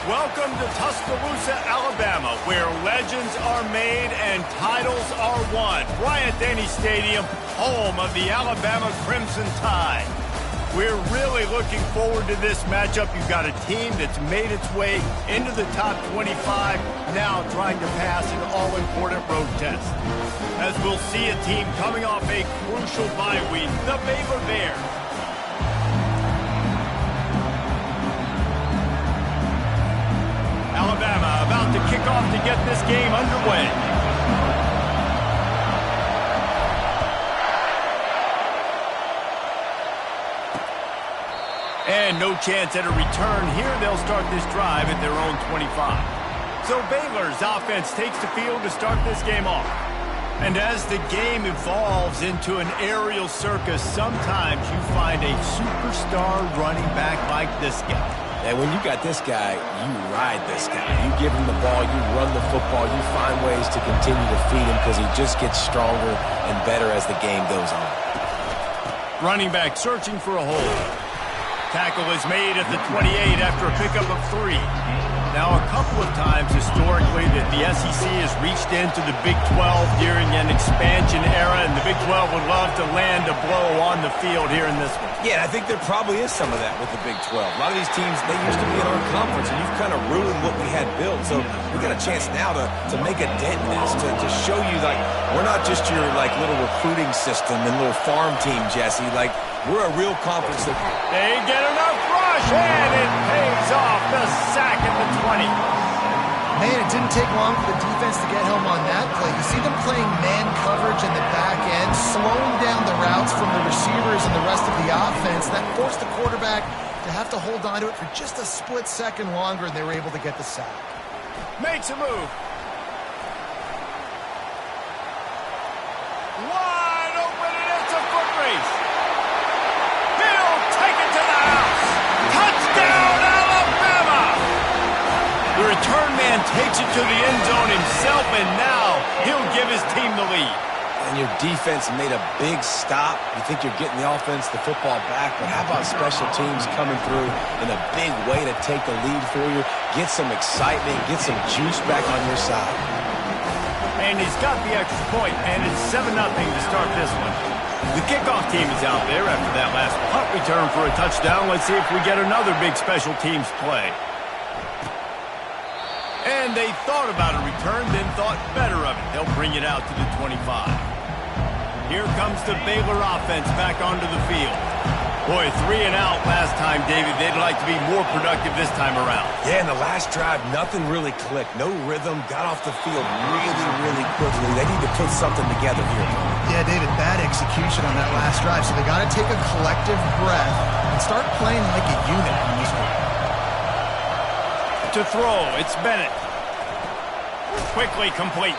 Welcome to Tuscaloosa, Alabama, where legends are made and titles are won. Bryant-Denny Stadium, home of the Alabama Crimson Tide. We're really looking forward to this matchup. You've got a team that's made its way into the top 25, now trying to pass an all-important road test. As we'll see a team coming off a crucial bye week, the Baylor Bears. Alabama about to kick off to get this game underway. And no chance at a return here. They'll start this drive at their own 25. So Baylor's offense takes the field to start this game off. And as the game evolves into an aerial circus, sometimes you find a superstar running back like this guy. And when you got this guy, you ride this guy. You give him the ball, you run the football, you find ways to continue to feed him because he just gets stronger and better as the game goes on. Running back searching for a hole. Tackle is made at the 28 after a pickup of 3. Now, a couple of times historically that the SEC has reached into the Big 12 during an expansion era, and the Big 12 would love to land a blow on the field here in this one. Yeah, I think there probably is some of that with the Big 12. A lot of these teams, they used to be in our conference, and you've kind of ruined what we had built. So we got a chance now to make a dent in this, to show you, like, we're not just your, like, little recruiting system and little farm team, Jesse. Like, we're a real conference. They get enough rush, and it pays off. The sack at the 20. Man, it didn't take long for the defense to get home on that play. You see them playing man coverage in the back end, slowing down the routes from the receivers and the rest of the offense. That forced the quarterback to have to hold on to it for just a split second longer, and they were able to get the sack. Makes a move. Wide open, and it's a foot race. He'll take it to the house. Touchdown, Alabama! The return man takes it to the end zone himself, and now he'll give his team the lead. And your defense made a big stop. You think you're getting the offense, the football back, but how about special teams coming through in a big way to take the lead for you, get some excitement, get some juice back on your side. And he's got the extra point, and it's 7-0 to start this one. The kickoff team is out there after that last punt return for a touchdown. Let's see if we get another big special teams play. And they thought about a return, then thought better of it. They'll bring it out to the 25. Here comes the Baylor offense back onto the field. Boy, 3 and out last time, David. They'd like to be more productive this time around. Yeah, in the last drive, nothing really clicked. No rhythm, got off the field really quickly. They need to put something together here. Yeah, David, bad execution on that last drive, so they got to take a collective breath and start playing like a unit on this one. To throw, it's Bennett. Quickly complete.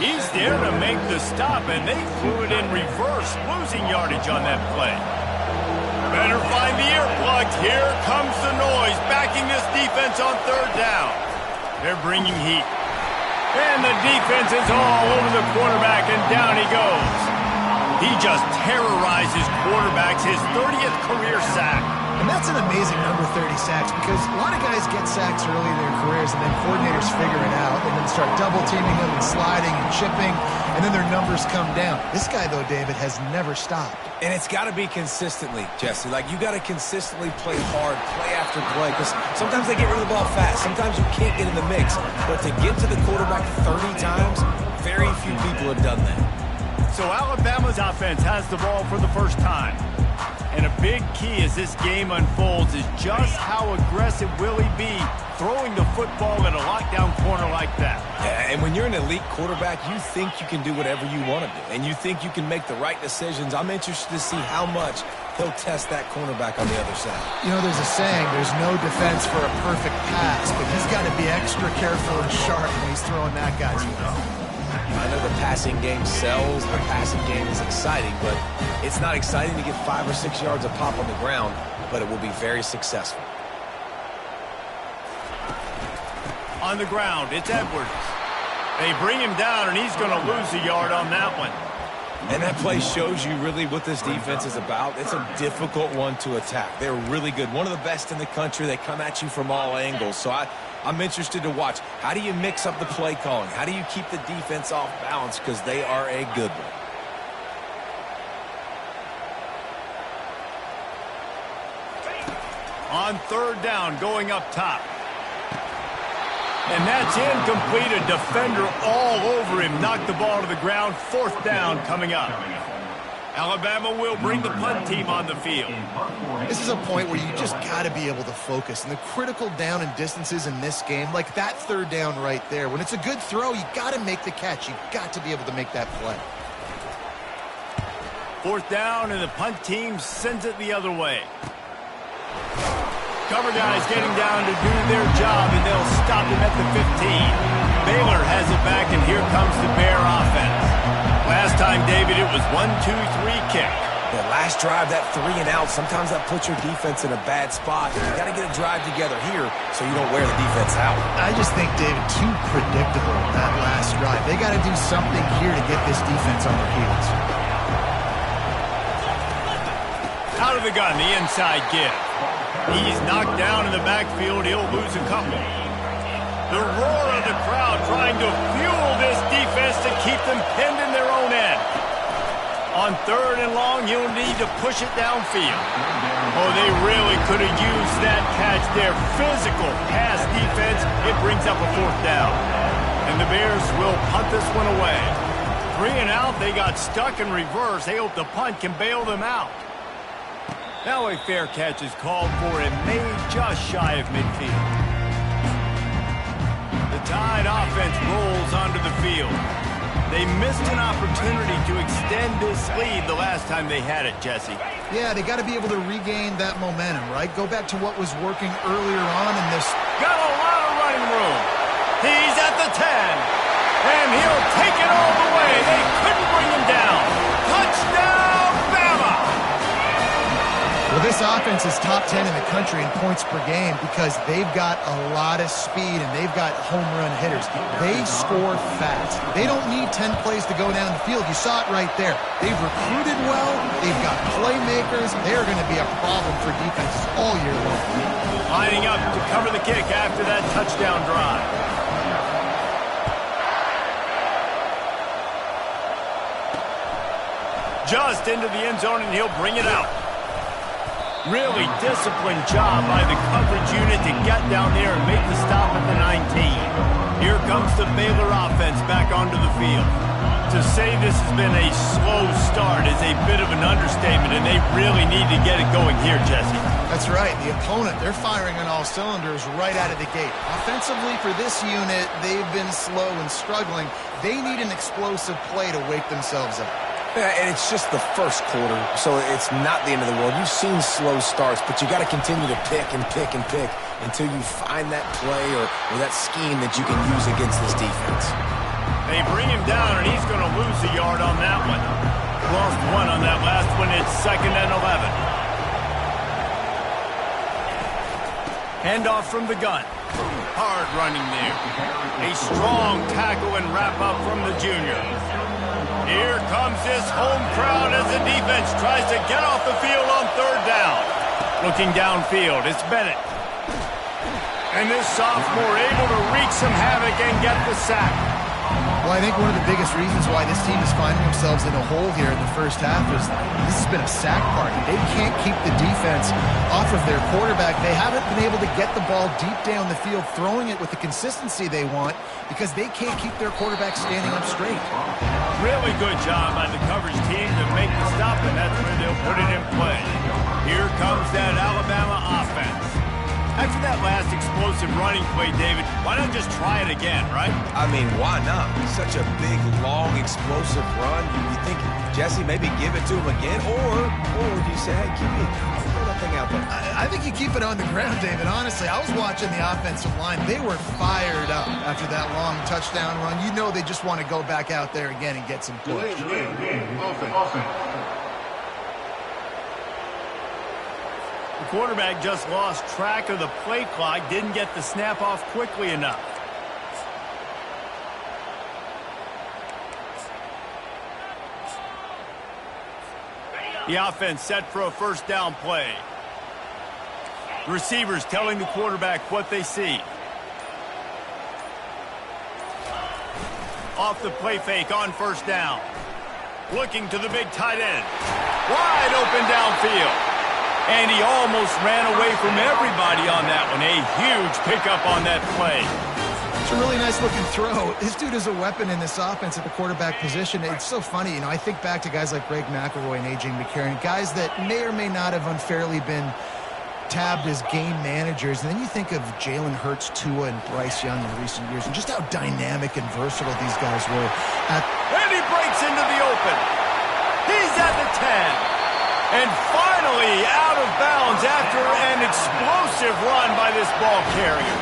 He's there to make the stop, and they threw it in reverse, losing yardage on that play. Better find the earplugs. Here comes the noise, backing this defense on third down. They're bringing heat. And the defense is all over the quarterback, and down he goes. He just terrorizes quarterbacks, his 30th career sack. And that's an amazing number, 30 sacks, because a lot of guys get sacks early in their careers, and then coordinators figure it out and then start double-teaming them and sliding and chipping, and then their numbers come down. This guy, though, David, has never stopped. And it's got to be consistently, Jesse. Like, you got to consistently play hard, play after play, because sometimes they get rid of the ball fast. Sometimes you can't get in the mix. But to get to the quarterback 30 times, very few people have done that. So Alabama's offense has the ball for the first time. And a big key as this game unfolds is just how aggressive will he be throwing the football at a lockdown corner like that. Yeah, and when you're an elite quarterback, you think you can do whatever you want to do. And you think you can make the right decisions. I'm interested to see how much he'll test that cornerback on the other side. You know, there's a saying, there's no defense for a perfect pass, but he's got to be extra careful and sharp when he's throwing that guy's way. I know the passing game sells, the passing game is exciting, but it's not exciting to get 5 or 6 yards of pop on the ground, but it will be very successful. On the ground, it's Edwards. They bring him down, and he's going to lose a yard on that one. And that play shows you really what this defense is about. It's a difficult one to attack. They're really good. One of the best in the country. They come at you from all angles. So I'm interested to watch. How do you mix up the play calling? How do you keep the defense off balance? Because they are a good one. On third down, going up top. And that's incomplete. A defender all over him. Knocked the ball to the ground. Fourth down coming up. Alabama will bring the punt team on the field. This is a point where you just got to be able to focus. And the critical down and distances in this game, like that third down right there, when it's a good throw, you got to make the catch. You got to be able to make that play. Fourth down, and the punt team sends it the other way. Cover guys getting down to do their job, and they'll stop him at the 15. Baylor has it back, and here comes the Bear offense. Last time, David, it was 1-2-3 kick. The last drive, that 3 and out, sometimes that puts your defense in a bad spot. You got to get a drive together here so you don't wear the defense out. I just think, David, too predictable that last drive. They got to do something here to get this defense on their heels. Out of the gun, the inside give. He's knocked down in the backfield. He'll lose a couple. The roar of the crowd trying to fuel this defense to keep them pinned in their own end. On third and long, he'll need to push it downfield. Oh, they really could have used that catch there. Physical pass defense. It brings up a fourth down. And the Bears will punt this one away. 3 and out. They got stuck in reverse. They hope the punt can bail them out. Now a fair catch is called for and made just shy of midfield. The Tide offense rolls onto the field. They missed an opportunity to extend this lead the last time they had it, Jesse. Yeah, they got to be able to regain that momentum, right? Go back to what was working earlier on in this. Got a lot of running room. He's at the 10. And he'll take it all the way. They couldn't bring him down. Touchdown, Bama! Well, this offense is top 10 in the country in points per game because they've got a lot of speed and they've got home run hitters. They score fast. They don't need 10 plays to go down the field. You saw it right there. They've recruited well. They've got playmakers. They're going to be a problem for defenses all year long. Lining up to cover the kick after that touchdown drive. Just into the end zone, and he'll bring it out. Really disciplined job by the coverage unit to get down there and make the stop at the 19. Here comes the Baylor offense back onto the field. To say this has been a slow start is a bit of an understatement, and they really need to get it going here, Jesse. That's right. The opponent, they're firing on all cylinders right out of the gate. Offensively for this unit, they've been slow and struggling. They need an explosive play to wake themselves up. Yeah, and it's just the first quarter, so it's not the end of the world. You've seen slow starts, but you got to continue to pick and pick and pick until you find that play or that scheme that you can use against this defense. They bring him down, and he's going to lose a yard on that one. Lost one on that last one. It's 2nd and 11. Handoff from the gun. Hard running there. A strong tackle and wrap-up from the junior. Here comes this home crowd as the defense tries to get off the field on third down. Looking downfield, it's Bennett. And this sophomore able to wreak some havoc and get the sack. Well, I think one of the biggest reasons why this team is finding themselves in a hole here in the first half is this has been a sack party. They can't keep the defense off of their quarterback. They haven't been able to get the ball deep down the field, throwing it with the consistency they want because they can't keep their quarterback standing up straight. Really good job by the coverage team to make the stop, and that's where they'll put it in play. Here comes that Alabama offense. After that last explosive running play, David, why not just try it again, right? I mean, why not? Such a big, long, explosive run. You think, Jesse, maybe give it to him again? Or do you say, hey, throw that thing out there? I think you keep it on the ground, David. Honestly, I was watching the offensive line. They were fired up after that long touchdown run. You know they just want to go back out there again and get some points. The quarterback just lost track of the play clock, didn't get the snap off quickly enough. The offense set for a first down play. The receivers telling the quarterback what they see. Off the play fake on first down. Looking to the big tight end. Wide open downfield. And he almost ran away from everybody on that one. A huge pickup on that play. It's a really nice looking throw. This dude is a weapon in this offense at the quarterback position. It's so funny, you know, I think back to guys like Greg McElroy and A.J. McCarron, guys that may or may not have unfairly been tabbed as game managers, and then you think of Jalen Hurts, Tua, and Bryce Young in recent years, and just how dynamic and versatile these guys were. And he breaks into the open. He's at the 10. And finally out of bounds after an explosive run by this ball carrier.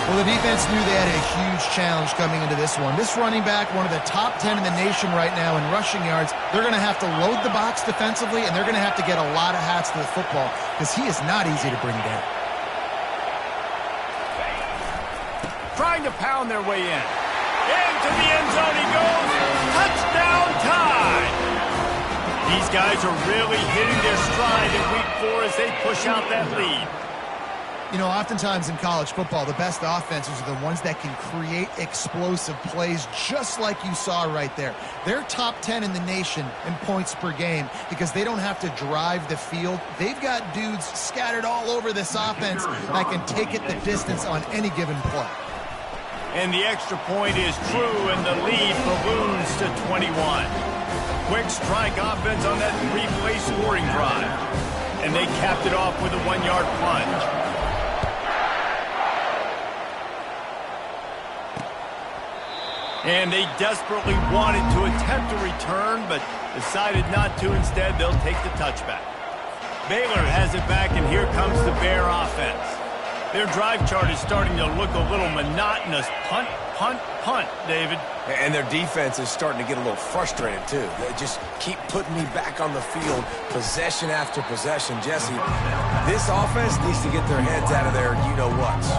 Well, the defense knew they had a huge challenge coming into this one. This running back, one of the top 10 in the nation right now in rushing yards, they're going to have to load the box defensively, and they're going to have to get a lot of hats to the football because he is not easy to bring down. Trying to pound their way in. Into the end zone he goes. Touchdown time. These guys are really hitting their stride in week 4 as they push out that lead. You know, oftentimes in college football, the best offenses are the ones that can create explosive plays just like you saw right there. They're top 10 in the nation in points per game because they don't have to drive the field. They've got dudes scattered all over this offense that can take it the distance on any given play. And the extra point is true, and the lead balloons to 21. Quick strike offense on that 3-play scoring drive. And they capped it off with a 1-yard plunge. And they desperately wanted to attempt a return, but decided not to. Instead, they'll take the touchback. Baylor has it back, and here comes the Bear offense. Their drive chart is starting to look a little monotonous. Punt, punt, punt, David. And their defense is starting to get a little frustrated, too. They just keep putting me back on the field, possession after possession. Jesse, this offense needs to get their heads out of their you-know-whats.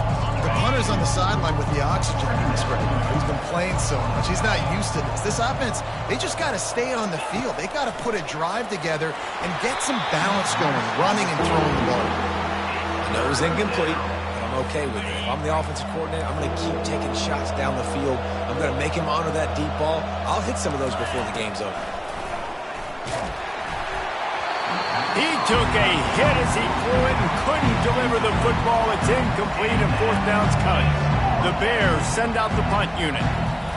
The punter's on the sideline with the oxygen mask right now. He's been playing so much. He's not used to this. This offense, they just got to stay on the field. They got to put a drive together and get some balance going, running and throwing the ball. I know it was incomplete. I'm okay with it. If I'm the offensive coordinator, I'm going to keep taking shots down the field. I'm going to make him honor that deep ball. I'll hit some of those before the game's over. He took a hit as he threw it and couldn't deliver the football. It's incomplete and 4th down's cut. The Bears send out the punt unit.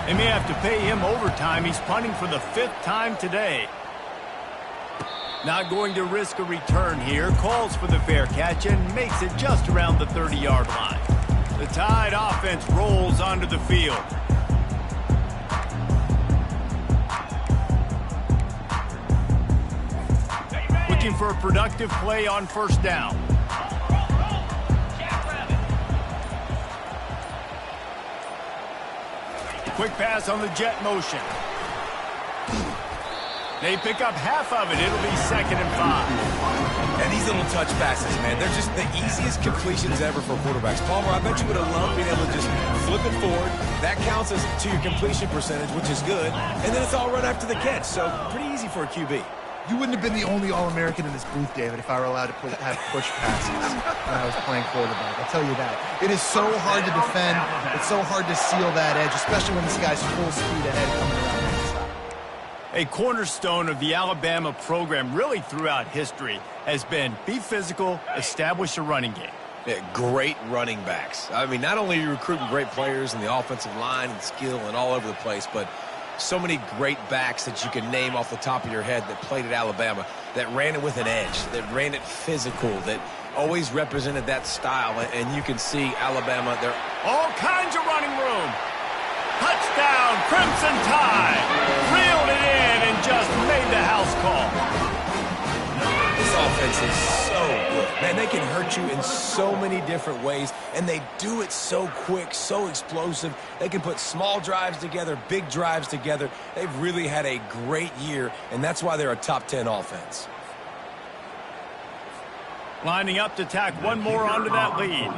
They may have to pay him overtime. He's punting for the 5th time today. Not going to risk a return here. Calls for the fair catch and makes it just around the 30-yard line. The Tide offense rolls onto the field. Looking for a productive play on first down. Quick pass on the jet motion. They pick up half of it. It'll be 2nd and 5. And these little touch passes, man, they're just the easiest completions ever for quarterbacks. Palmer, I bet you would have loved being able to just flip it forward. That counts as to your completion percentage, which is good. And then it's all run after the catch, so pretty easy for a QB. You wouldn't have been the only All-American in this booth, David, if I were allowed to have push passes when I was playing quarterback. I'll tell you that. It is so hard to defend. It's so hard to seal that edge, especially when this guy's full speed ahead coming around the inside. A cornerstone of the Alabama program really throughout history has been be physical, establish a running game. Yeah, great running backs. I mean, not only are you recruiting great players in the offensive line and skill and all over the place, but so many great backs that you can name off the top of your head that played at Alabama, that ran it with an edge, that ran it physical, that always represented that style. And you can see Alabama, they're all kinds of running room. Touchdown, Crimson Tide. Reeled it in and just made the house call. This offense is so good. Man, they can hurt you in so many different ways, and they do it so quick, so explosive. They can put small drives together, big drives together. They've really had a great year, and that's why they're a top 10 offense. Lining up to tack one more onto that lead.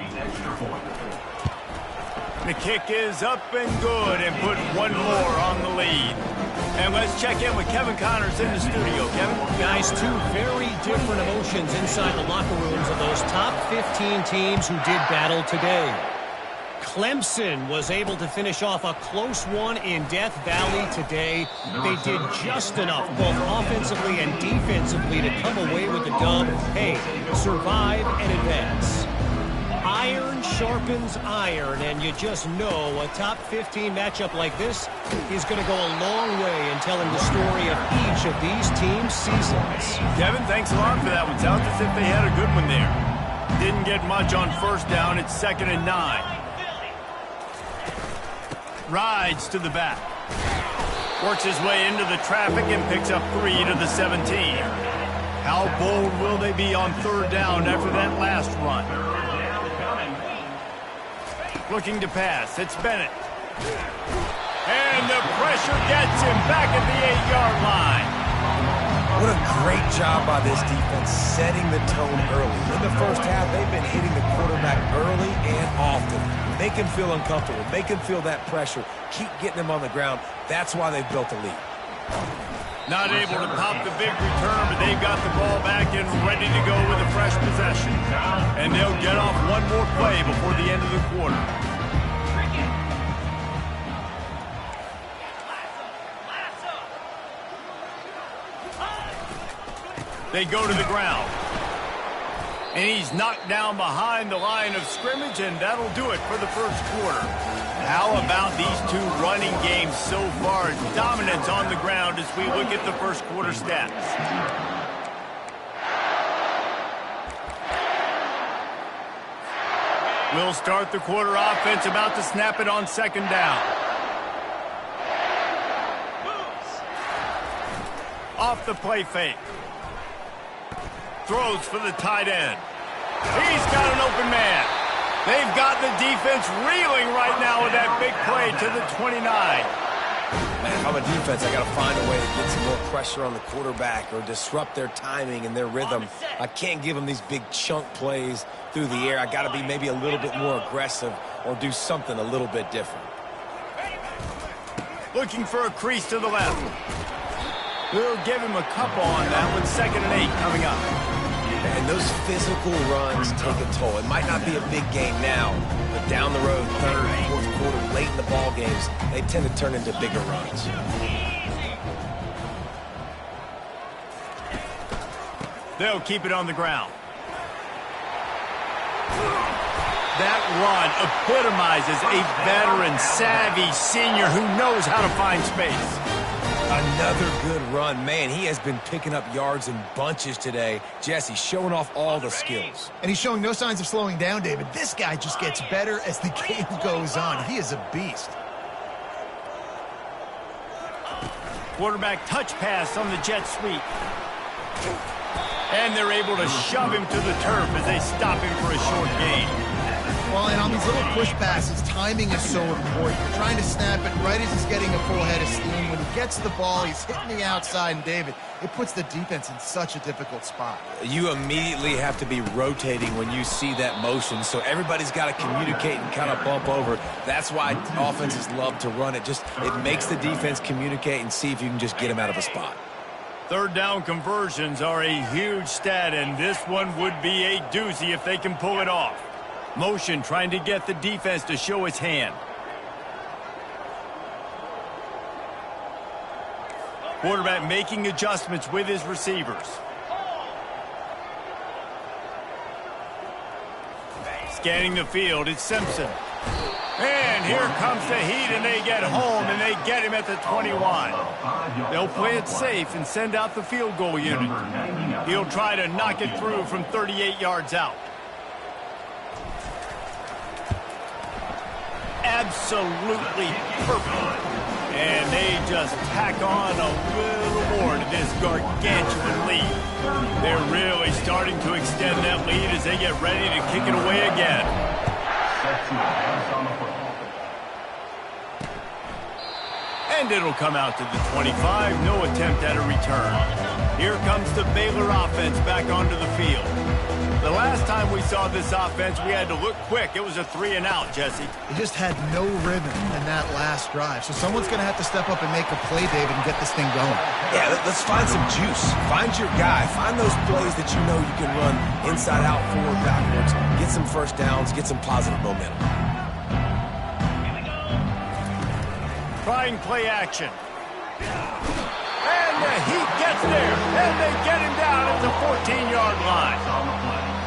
The kick is up and good and put one more on the lead. And let's check in with Kevin Connors in the studio. Kevin? Guys, two very different emotions inside the locker rooms of those top 15 teams who did battle today. Clemson was able to finish off a close one in Death Valley today. They did just enough, both offensively and defensively, to come away with the dub. Hey, survive and advance. Iron sharpens iron, and you just know a top 15 matchup like this is going to go a long way in telling the story of each of these teams' seasons. Kevin, thanks a lot for that one. Sounds as if they had a good one there. Didn't get much on first down. It's 2nd and 9. Rides to the back. Works his way into the traffic and picks up 3 to the 17. How bold will they be on 3rd down after that last run? Looking to pass. It's Bennett. And the pressure gets him back at the 8-yard line. What a great job by this defense setting the tone early. In the first half, they've been hitting the quarterback early and often. Make him feel uncomfortable. Make him feel that pressure. Keep getting him on the ground. That's why they've built a lead. Not able to pop the big return, but they've got the ball back and ready to go with a fresh possession. And they'll get off one more play before the end of the quarter. They go to the ground. And he's knocked down behind the line of scrimmage, and that'll do it for the first quarter. How about these two running games so far? Dominance on the ground as we look at the first quarter stats. We'll start the quarter offense, about to snap it on 2nd down. Off the play fake. Throws for the tight end. He's got an open man. They've got the defense reeling right now with that big play to the 29. Man, if I'm a defense, I got to find a way to get some more pressure on the quarterback or disrupt their timing and their rhythm. I can't give them these big chunk plays through the air. I got to be maybe a little bit more aggressive or do something a little bit different. Looking for a crease to the left. We'll give him a couple on that one. 2nd and 8 coming up. And those physical runs take a toll. It might not be a big game now, but down the road, 3rd, 4th quarter, late in the ball games, they tend to turn into bigger runs. They'll keep it on the ground. That run epitomizes a veteran, savvy senior who knows how to find space. Another good run. Man, he has been picking up yards in bunches today. Jesse showing off all the skills. And he's showing no signs of slowing down, David. This guy just gets better as the game goes on. He is a beast. Quarterback touch pass on the jet sweep. And they're able to shove him to the turf as they stop him for a short gain. Well, and on these little push passes, timing is so important. You're trying to snap it right as he's getting a full head of steam. When he gets the ball, he's hitting the outside, and David, it puts the defense in such a difficult spot. You immediately have to be rotating when you see that motion, so everybody's got to communicate and kind of bump over. That's why offenses love to run it. It makes the defense communicate and see if you can just get him out of a spot. 3rd down conversions are a huge stat, and this one would be a doozy if they can pull it off. Motion trying to get the defense to show its hand. Quarterback making adjustments with his receivers. Scanning the field, it's Simpson. And here comes the heat, and they get home, and they get him at the 21. They'll play it safe and send out the field goal unit. He'll try to knock it through from 38 yards out. Absolutely perfect. And they just tack on a little more to this gargantuan lead. They're really starting to extend that lead as they get ready to kick it away again. And it'll come out to the 25. No attempt at a return. Here comes the Baylor offense back onto the field. The last time we saw this offense, we had to look quick. It was a 3-and-out, Jesse. They just had no rhythm in that last drive. So someone's going to have to step up and make a play, David, and get this thing going. Yeah, let's find some juice. Find your guy. Find those plays that you know you can run inside out, forward, backwards. Get some first downs. Get some positive momentum. Trying play action. And he gets there. And they get him down at the 14-yard line.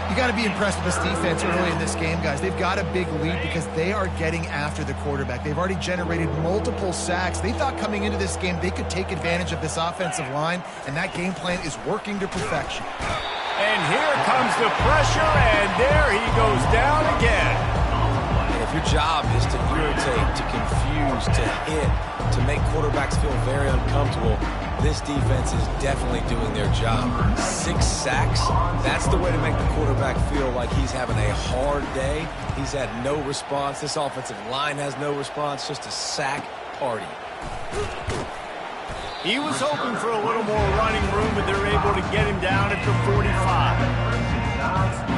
You got to be impressed with this defense early in this game, guys. They've got a big lead because they are getting after the quarterback. They've already generated multiple sacks. They thought coming into this game they could take advantage of this offensive line, and that game plan is working to perfection. And here comes the pressure, and there he goes down again. And if your job is to irritate, to confuse, to hit, to make quarterbacks feel very uncomfortable, this defense is definitely doing their job. 6 sacks, that's the way to make the quarterback feel like he's having a hard day. He's had no response. This offensive line has no response, just a sack party. He was hoping for a little more running room, but they're able to get him down at the 45.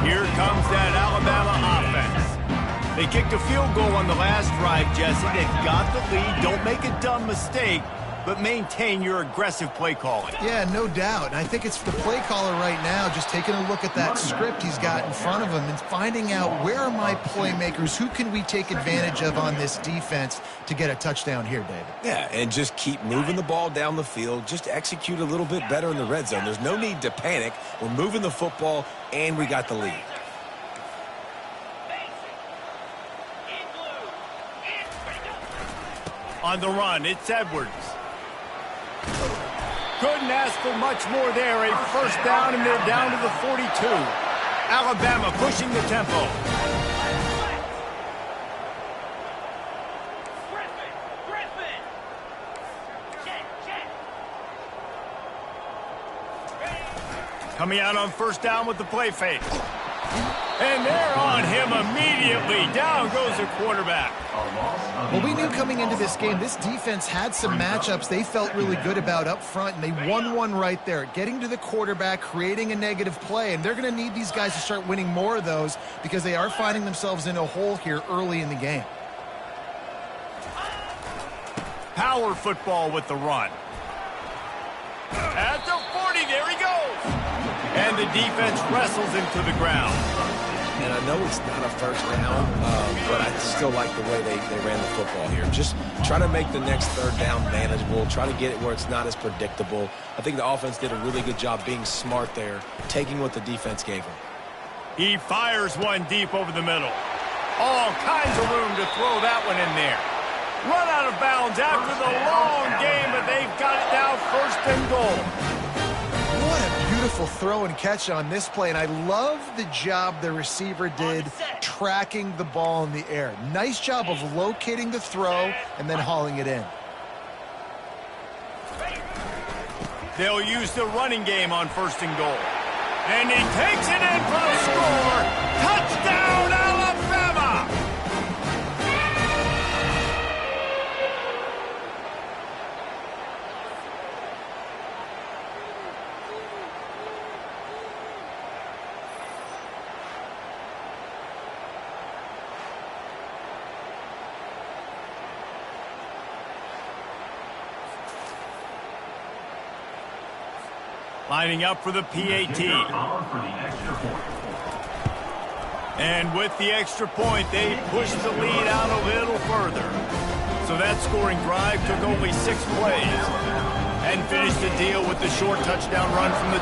Here comes that Alabama offense. They kicked a field goal on the last drive, Jesse. They've got the lead. Don't make a dumb mistake, but maintain your aggressive play calling. Yeah, no doubt. And I think it's the play caller right now just taking a look at that script he's got in front of him and finding out where are my playmakers, who can we take advantage of on this defense to get a touchdown here, David. Yeah, and just keep moving the ball down the field. Just execute a little bit better in the red zone. There's no need to panic. We're moving the football, and we got the lead. On the run, it's Edwards. Couldn't ask for much more there. A first down, and they're down to the 42. Alabama pushing the tempo. Coming out on first down with the play fake. And they're on him immediately. Down goes the quarterback. Well, we knew coming into this game, this defense had some matchups they felt really good about up front, and they won one right there. Getting to the quarterback, creating a negative play, and they're going to need these guys to start winning more of those because they are finding themselves in a hole here early in the game. Power football with the run. At the 40, there he goes. And the defense wrestles him to the ground. And I know it's not a first down, but I still like the way they ran the football here. Just try to make the next third down manageable. Try to get it where it's not as predictable. I think the offense did a really good job being smart there, taking what the defense gave them. He fires one deep over the middle. All kinds of room to throw that one in there. Run out of bounds after the long game, but they've got it now first and goal. What a beautiful throw and catch on this play, and I love the job the receiver did tracking the ball in the air. Nice job of locating the throw and then hauling it in. They'll use the running game on first and goal. And he takes it in for the score. Touchdown, Alabama! Lining up for the PAT. And with the extra point, they pushed the lead out a little further. So that scoring drive took only 6 plays and finished the deal with the short touchdown run from the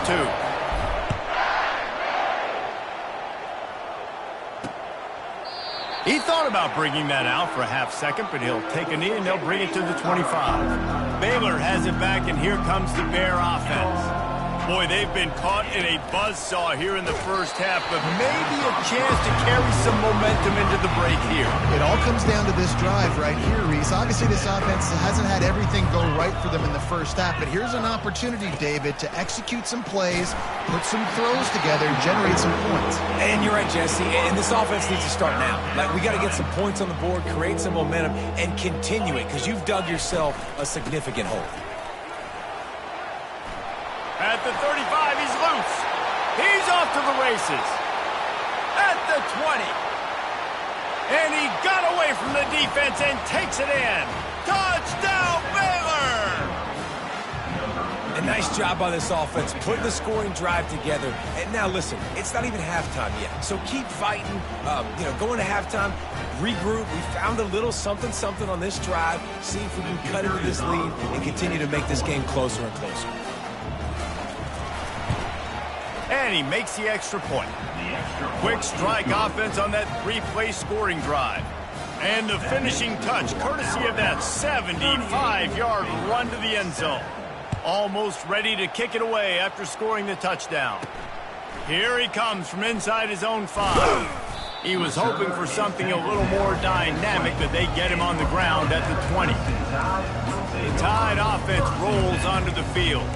2. He thought about bringing that out for a half second, but he'll take a knee and they'll bring it to the 25. Baylor has it back, and here comes the Bear offense. Boy, they've been caught in a buzzsaw here in the first half, but maybe a chance to carry some momentum into the break here. It all comes down to this drive right here, Reese. Obviously, this offense hasn't had everything go right for them in the first half, but here's an opportunity, David, to execute some plays, put some throws together, and generate some points. And you're right, Jesse, and this offense needs to start now. Like, we got to get some points on the board, create some momentum, and continue it, because you've dug yourself a significant hole. At the 35, he's loose. He's off to the races. the 20. And he got away from the defense and takes it in. Touchdown, Baylor! A nice job by this offense, putting the scoring drive together. And now listen, it's not even halftime yet. So keep fighting, going to halftime, regroup. We found a little something on this drive. See if we can cut into this lead and continue to make this game closer and closer. And he makes the extra point. Quick strike offense on that three-play scoring drive. And the finishing touch, courtesy of that 75-yard run to the end zone. Almost ready to kick it away after scoring the touchdown. Here he comes from inside his own 5. He was hoping for something a little more dynamic, but they get him on the ground at the 20. The Tide offense rolls onto the field.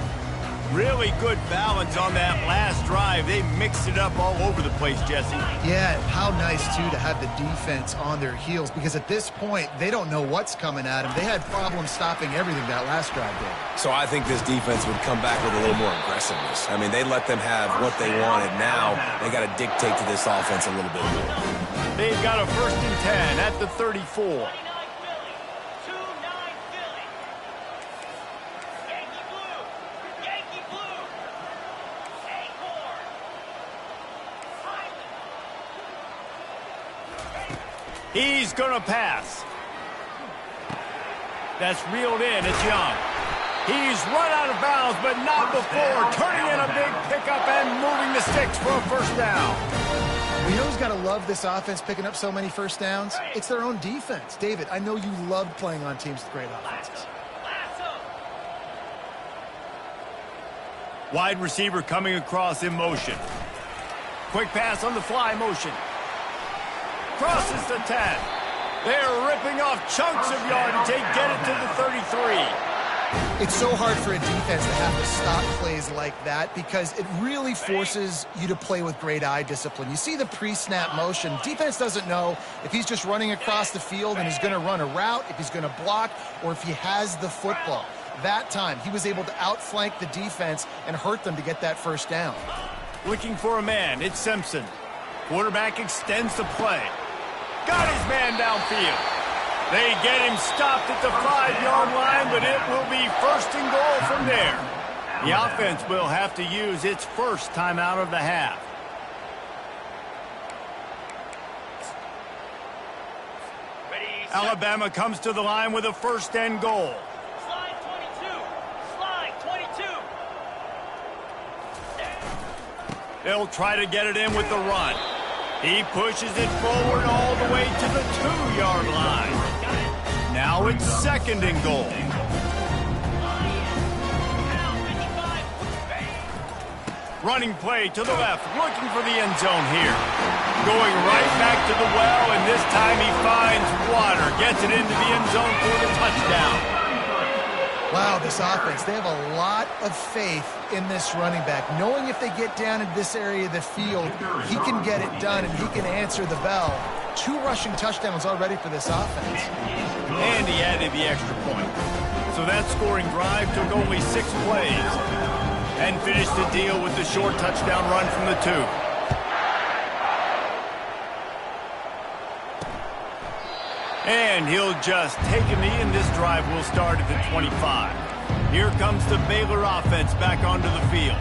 Really good balance on that last drive. They mixed it up all over the place, Jesse. Yeah, how nice, too, to have the defense on their heels, because at this point, they don't know what's coming at them. They had problems stopping everything that last drive did. So I think this defense would come back with a little more aggressiveness. I mean, they let them have what they wanted. Now they got to dictate to this offense a little bit more. They've got a 1st and 10 at the 34. He's going to pass. That's reeled in. It's Young. He's run out of bounds, but not before turning in a big pickup and moving the sticks for a 1st down. Well, you know who's got to love this offense picking up so many 1st downs? It's their own defense. David, I know you loved playing on teams with great offenses. Wide receiver coming across in motion. Quick pass on the fly motion. Crosses the 10. They're ripping off chunks of yardage. They get it to the 33. It's so hard for a defense to have to stop plays like that because it really forces you to play with great eye discipline. You see the pre-snap motion. Defense doesn't know if he's just running across the field and he's going to run a route, if he's going to block, or if he has the football. That time, he was able to outflank the defense and hurt them to get that 1st down. Looking for a man. It's Simpson. Quarterback extends the play. Got his man downfield. They get him stopped at the 5-yard line, but it will be 1st and goal from there. The offense will have to use its 1st timeout of the half. Alabama comes to the line with a 1st and goal. Slide 22. Slide 22. They'll try to get it in with the run. He pushes it forward all the way to the 2-yard line. Now it's 2nd and goal. Running play to the left, looking for the end zone here. Going right back to the well, and this time he finds water. Gets it into the end zone for the touchdown. Wow, this offense, they have a lot of faith in this running back. Knowing if they get down in this area of the field, he can get it done and he can answer the bell. 2 rushing touchdowns already for this offense. And he added the extra point. So that scoring drive took only 6 plays. And finished the deal with the short touchdown run from the 2. And he'll just take a knee, and this drive will start at the 25. Here comes the Baylor offense back onto the field.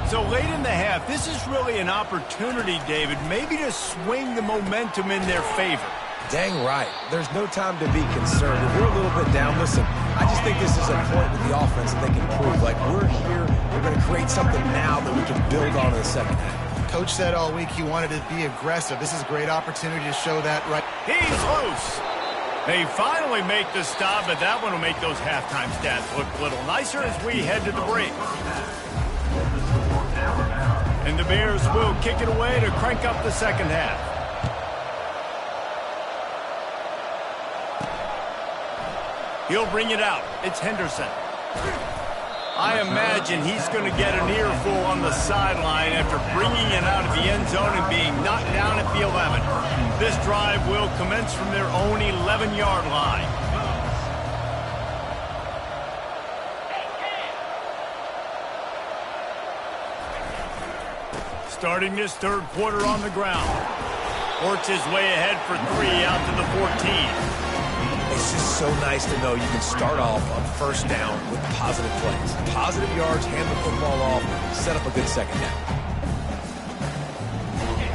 So late in the half, this is really an opportunity, David, maybe to swing the momentum in their favor. Dang right. There's no time to be concerned. If we're a little bit down, listen, I just think this is a point with the offense that they can prove. Like, we're here, we're going to create something now that we can build on in the 2nd half. Coach said all week he wanted to be aggressive. This is a great opportunity to show that right. He's loose. They finally make the stop, but that one will make those halftime stats look a little nicer as we head to the break. And the Bears will kick it away to crank up the 2nd half. He'll bring it out. It's Henderson. I imagine he's going to get an earful on the sideline after bringing it out of the end zone and being knocked down at the 11. This drive will commence from their own 11-yard line. Starting this 3rd quarter on the ground. Works his way ahead for 3 out to the 14. It's just so nice to know you can start off on first down with positive plays. Positive yards, hand the football off, set up a good second down.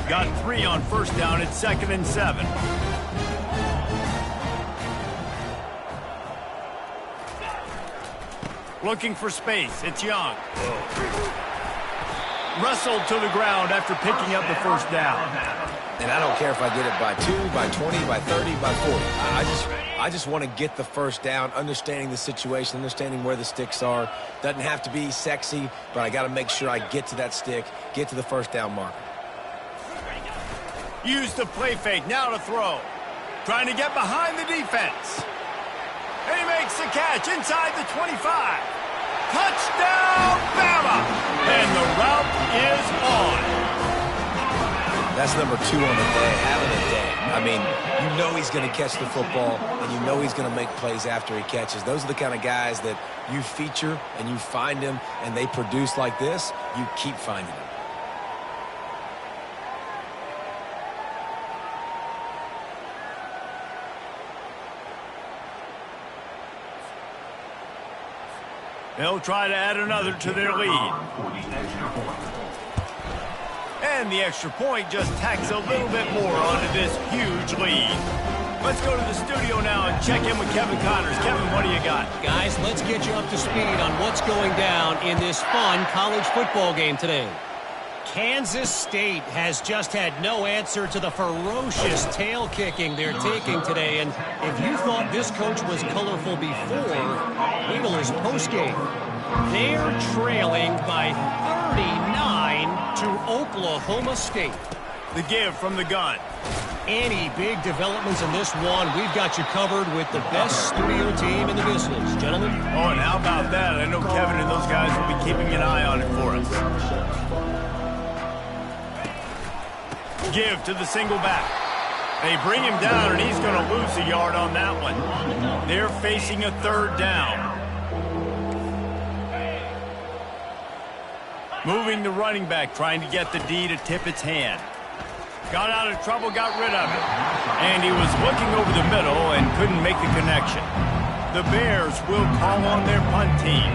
Got 3 on first down at 2nd and 7. Looking for space. It's Young. Wrestled to the ground after picking up the first down. And I don't care if I get it by 2, by 20, by 30, by 40. I just want to get the first down, understanding the situation, understanding where the sticks are. Doesn't have to be sexy, but I got to make sure I get to that stick, get to the first down marker. Use the play fake. Now to throw. Trying to get behind the defense. And he makes the catch inside the 25. Touchdown, Bama! And the route is on. That's number 2 on the day, having a day. I mean, you know he's going to catch the football, and you know he's going to make plays after he catches. Those are the kind of guys that you feature and you find them, and they produce like this, you keep finding them. They'll try to add another to their lead. And the extra point just tacks a little bit more onto this huge lead. Let's go to the studio now and check in with Kevin Connors. Kevin, what do you got? Guys, let's get you up to speed on what's going down in this fun college football game today. Kansas State has just had no answer to the ferocious tail kicking they're taking today. And if you thought this coach was colorful before, wait till his postgame. They're trailing by 39 to Oklahoma State. The give from the gun. Any big developments in this one, we've got you covered with the best studio team in the business, gentlemen. Oh, and how about that? I know Kevin and those guys will be keeping an eye on it for us. Give to the single back. They bring him down, and he's going to lose a yard on that one. They're facing a 3rd down. Moving the running back, trying to get the D to tip its hand. Got out of trouble, got rid of it. And he was looking over the middle and couldn't make the connection. The Bears will call on their punt team.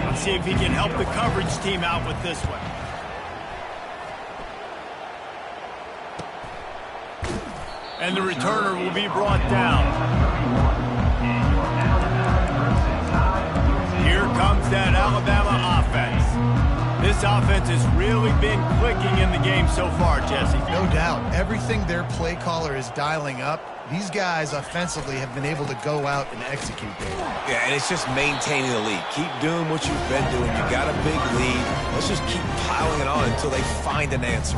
Let's see if he can help the coverage team out with this one. And the returner will be brought down. Here comes that Alabama offense. This offense has really been clicking in the game so far, Jesse. No doubt. Everything their play caller is dialing up, these guys offensively have been able to go out and execute there. Yeah, and it's just maintaining the lead. Keep doing what you've been doing. You got a big lead. Let's just keep piling it on until they find an answer.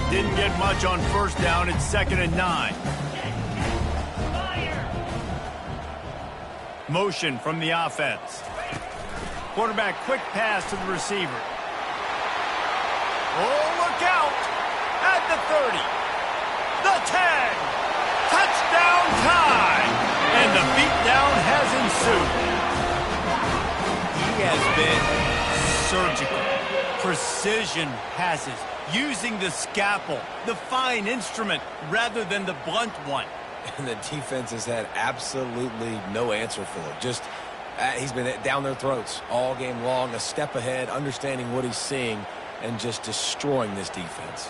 Didn't get much on first down. It's 2nd and 9. Motion from the offense. Quarterback quick pass to the receiver. Oh, look out! At the 30. The 10. Touchdown time! And the beatdown has ensued. He has been surgical. Precision passes. Using the scalpel, the fine instrument, rather than the blunt one. And the defense has had absolutely no answer for it. Just, he's been down their throats all game long, a step ahead, understanding what he's seeing, and just destroying this defense.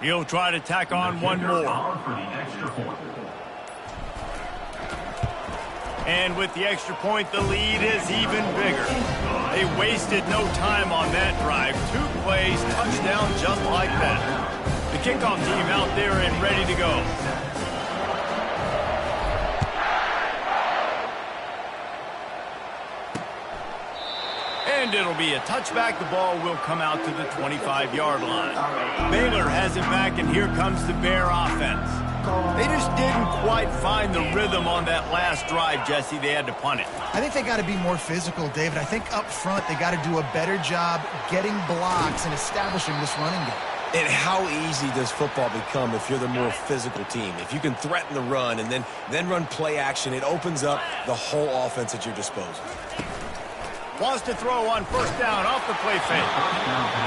He'll try to tack on one more. And with the extra point, the lead is even bigger. They wasted no time on that drive. 2 plays, touchdown just like that. The kickoff team out there and ready to go. And it'll be a touchback. The ball will come out to the 25-yard line. Baylor has it back, and here comes the Bear offense. They just didn't quite find the rhythm on that last drive, Jesse. They had to punt it. I think they got to be more physical, David. I think up front they got to do a better job getting blocks and establishing this running game. And how easy does football become if you're the more physical team? If you can threaten the run and then run play action, it opens up the whole offense at your disposal. Wants to throw on first down off the play fake.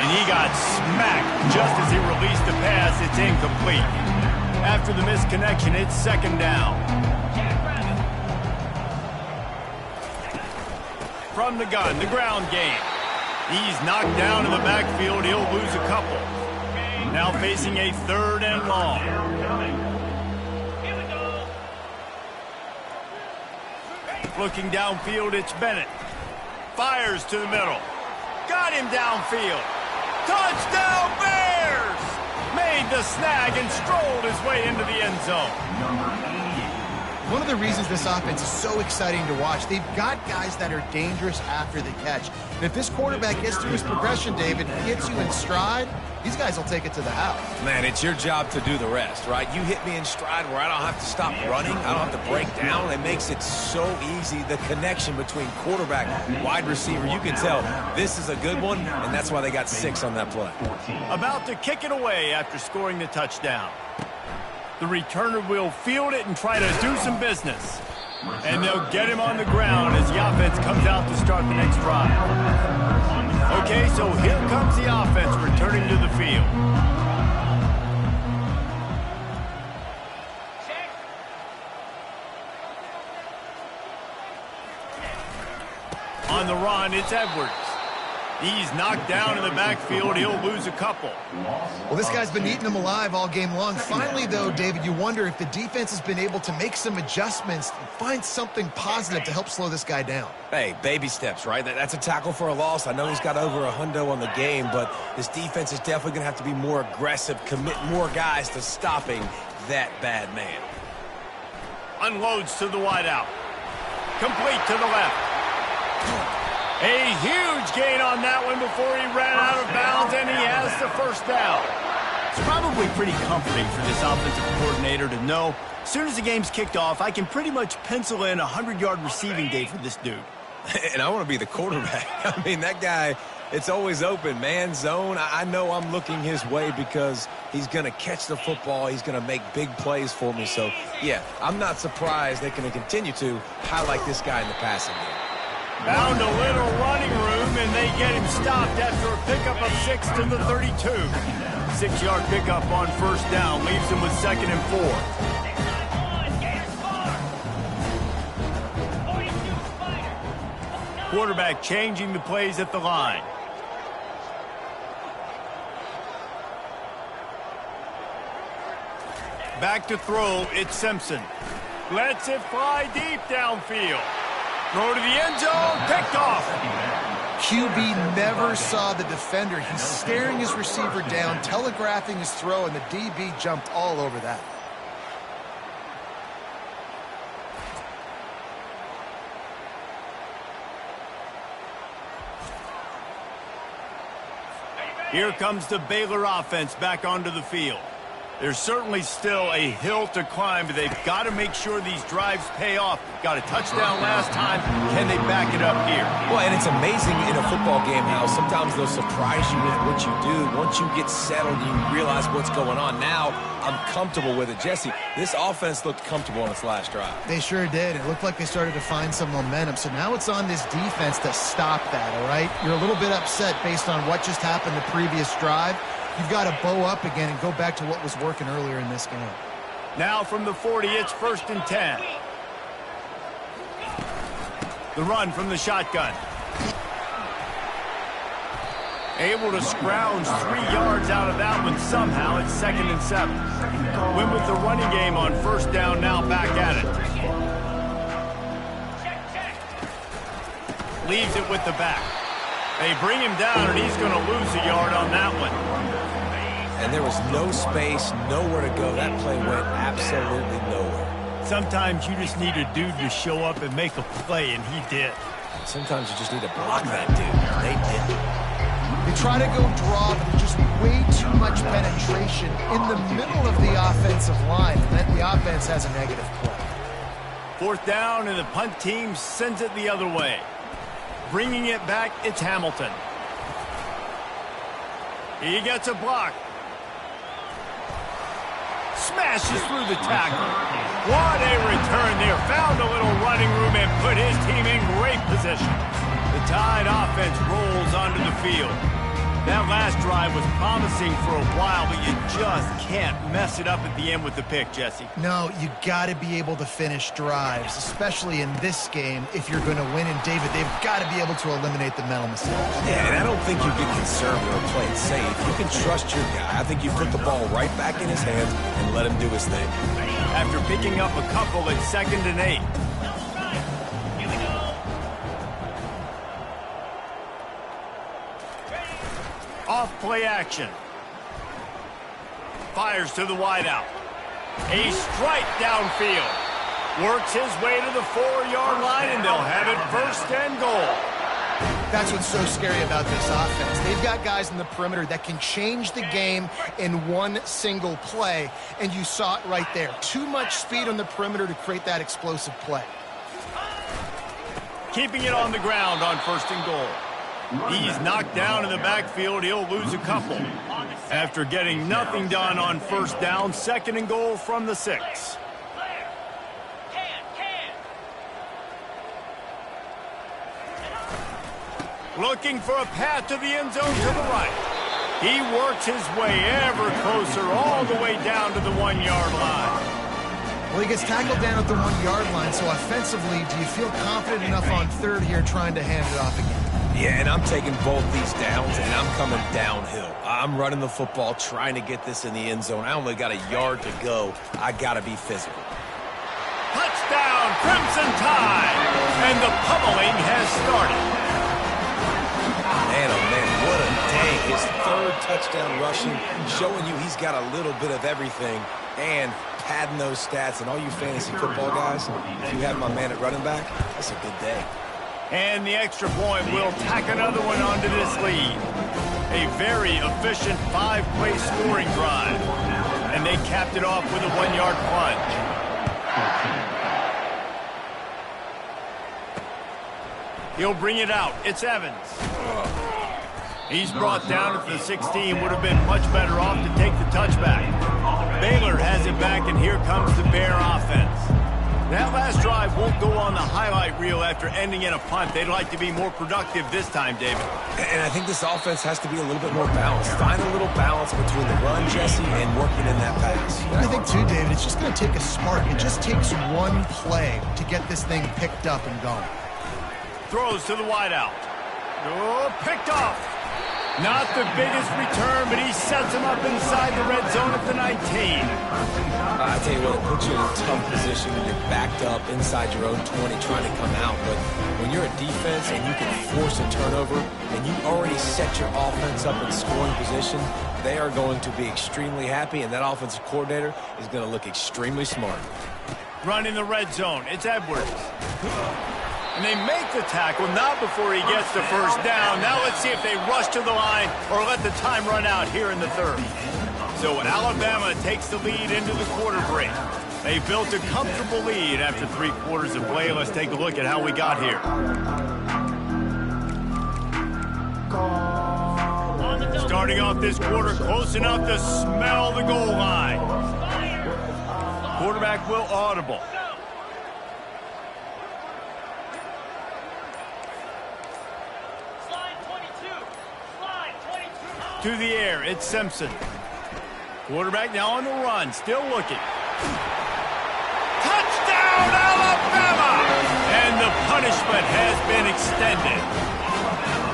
And he got smacked just as he released the pass. It's incomplete. After the misconnection, it's second down. From the gun, the ground game. He's knocked down in the backfield. He'll lose a couple. Now facing a third and long. Here we go. Looking downfield, it's Bennett. Fires to the middle. Got him downfield. Touchdown Bears! Made the snag and strolled his way into the end zone. One of the reasons this offense is so exciting to watch, they've got guys that are dangerous after the catch. And if this quarterback gets through his progression, David, gets you in stride, these guys will take it to the house. Man, it's your job to do the rest, right? You hit me in stride where I don't have to stop running. I don't have to break down. It makes it so easy. The connection between quarterback, wide receiver, you can tell this is a good one, and that's why they got 6 on that play. About to kick it away after scoring the touchdown. The returner will field it and try to do some business. And they'll get him on the ground as the offense comes out to start the next drive. Okay, so here comes the offense returning to the field. On the run, it's Edwards. He's knocked down in the backfield. He'll lose a couple. Well, this guy's been eating them alive all game long. Finally, though, David, you wonder if the defense has been able to make some adjustments and find something positive to help slow this guy down. Hey, baby steps, right? That's a tackle for a loss. I know he's got over $100 on the game, but this defense is definitely going to have to be more aggressive, commit more guys to stopping that bad man. Unloads to the wideout. Complete to the left. A huge gain on that one before he ran out of bounds, and he has the first down. It's probably pretty comforting for this offensive coordinator to know as soon as the game's kicked off, I can pretty much pencil in a 100-yard receiving day for this dude. And I want to be the quarterback. I mean, that guy, it's always open, man, zone. I know I'm looking his way because he's going to catch the football. He's going to make big plays for me. So, yeah, I'm not surprised they can continue to highlight this guy in the passing game. Found a little running room, and they get him stopped after a pickup of 6 to the 32. 6-yard pickup on first down leaves him with 2nd and 4. Quarterback changing the plays at the line. Back to throw, it's Simpson. Lets it fly deep downfield. Throw to the end zone, picked off. QB never saw the defender. He's staring his receiver down, telegraphing his throw, and the DB jumped all over that. Here comes the Baylor offense back onto the field. There's certainly still a hill to climb, but they've got to make sure these drives pay off. Got a touchdown last time. Can they back it up here? Well, and it's amazing in a football game how sometimes they'll surprise you with what you do. Once you get settled, you realize what's going on. Now, I'm comfortable with it. Jesse, this offense looked comfortable on its last drive. They sure did. It looked like they started to find some momentum. So now it's on this defense to stop that, all right? You're a little bit upset based on what just happened the previous drive. You've got to bow up again and go back to what was working earlier in this game. Now from the 40, it's 1st and 10. The run from the shotgun. Able to scrounge 3 yards out of that one somehow. It's 2nd and 7. Win with the running game on first down, now back at it. Leaves it with the back. They bring him down, and he's going to lose a yard on that one. And there was no space, nowhere to go. That play went absolutely nowhere. Sometimes you just need a dude to show up and make a play, and he did. Sometimes you just need to block that dude. They didn't. You try to go draw, but there's just way too much penetration in the middle of the offensive line, and then the offense has a negative play. Fourth down, and the punt team sends it the other way. Bringing it back, it's Hamilton. He gets a block. Smashes through the tackle. What a return there. Found a little running room and put his team in great position. The Tide offense rolls onto the field. That last drive was promising for a while, but you just can't mess it up at the end with the pick, Jesse. No, you got to be able to finish drives, especially in this game if you're going to win. And David, they've got to be able to eliminate the mental mistakes. Yeah, and I don't think you get conservative or play it safe. You can trust your guy. I think you put the ball right back in his hands and let him do his thing. After picking up a couple at 2nd and 8. Off play action. Fires to the wideout. A strike downfield. Works his way to the 4-yard line, and they'll have it 1st and goal. That's what's so scary about this offense. They've got guys in the perimeter that can change the game in one single play, and you saw it right there. Too much speed on the perimeter to create that explosive play. Keeping it on the ground on 1st and goal. He's knocked down in the backfield. He'll lose a couple. After getting nothing done on 1st down, 2nd and goal from the 6. Looking for a path to the end zone to the right. He works his way ever closer all the way down to the 1-yard line. Well, he gets tackled down at the 1-yard line, so offensively, do you feel confident enough on 3rd here trying to hand it off again? Yeah, and I'm taking both these downs, and I'm coming downhill. I'm running the football, trying to get this in the end zone. I only got a yard to go. I got to be physical. Touchdown, Crimson Tide! And the pummeling has started. Man, oh man, what a day. His 3rd touchdown rushing, showing you he's got a little bit of everything, and padding those stats. And all you fantasy football guys, if you have my man at running back, that's a good day. And the extra point will tack another one onto this lead. A very efficient 5-play scoring drive. And they capped it off with a 1-yard plunge. He'll bring it out. It's Evans. He's brought down at the 16. Would have been much better off to take the touchback. Baylor has it back, and here comes the Bear offense. That last drive won't go on the highlight reel after ending in a punt. They'd like to be more productive this time, David. And I think this offense has to be a little bit more balanced. Find a little balance between the run, Jesse, and working in that pass. I think, too, David, it's just going to take a spark. It just takes one play to get this thing picked up and going. Throws to the wideout. Oh, picked off. Not the biggest return, but he sets him up inside the red zone at the 19. I tell you what, it puts you in a tough position when you're backed up inside your own 20 trying to come out. But when you're a defense and you can force a turnover and you already set your offense up in scoring position, they are going to be extremely happy, and that offensive coordinator is going to look extremely smart. Running the red zone, it's Edwards. And they make the tackle, not before he gets the 1st down. Now let's see if they rush to the line or let the time run out here in the 3rd. So Alabama takes the lead into the quarter break. They built a comfortable lead after 3 quarters of play. Let's take a look at how we got here. Starting off this quarter, close enough to smell the goal line. Quarterback will audible. To the air, it's Simpson. Quarterback now on the run, still looking. Touchdown, Alabama! And the punishment has been extended.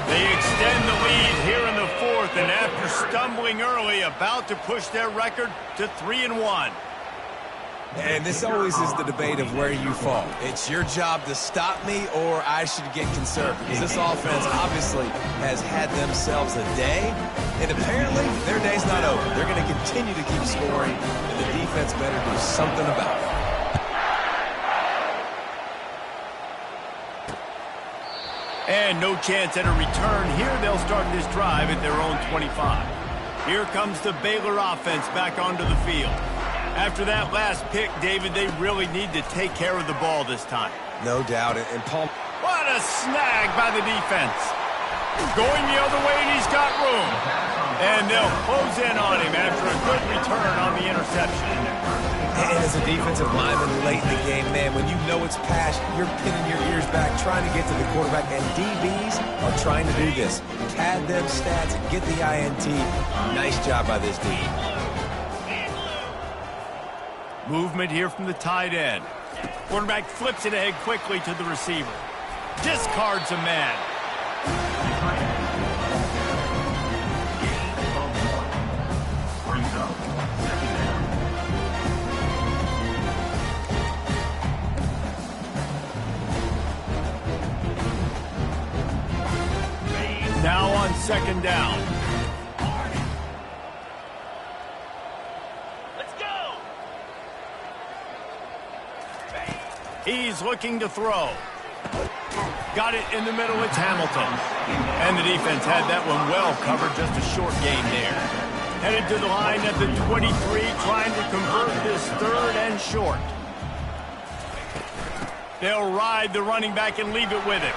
They extend the lead here in the 4th, and after stumbling early, about to push their record to 3-1. And this always is the debate of where you fall. It's your job to stop me, or I should get conserved. Because this offense obviously has had themselves a day, and apparently their day's not over. They're going to continue to keep scoring, and the defense better do something about it. And no chance at a return here. They'll start this drive at their own 25. Here comes the Baylor offense back onto the field. After that last pick, David, they really need to take care of the ball this time. No doubt. And Paul... What a snag by the defense. Going the other way, and he's got room. And they'll close in on him after a good return on the interception. And as a defensive lineman late in the game, man, when you know it's pass, you're pinning your ears back, trying to get to the quarterback. And DBs are trying to do this. Pad them stats and get the INT. Nice job by this D. Movement here from the tight end. Quarterback flips it ahead quickly to the receiver. Discards a man. Now on second down. Let's go. He's looking to throw. Got it in the middle. It's Hamilton. And the defense had that one well covered. Just a short gain there. Headed to the line at the 23, trying to convert this third and short. They'll ride the running back and leave it with him.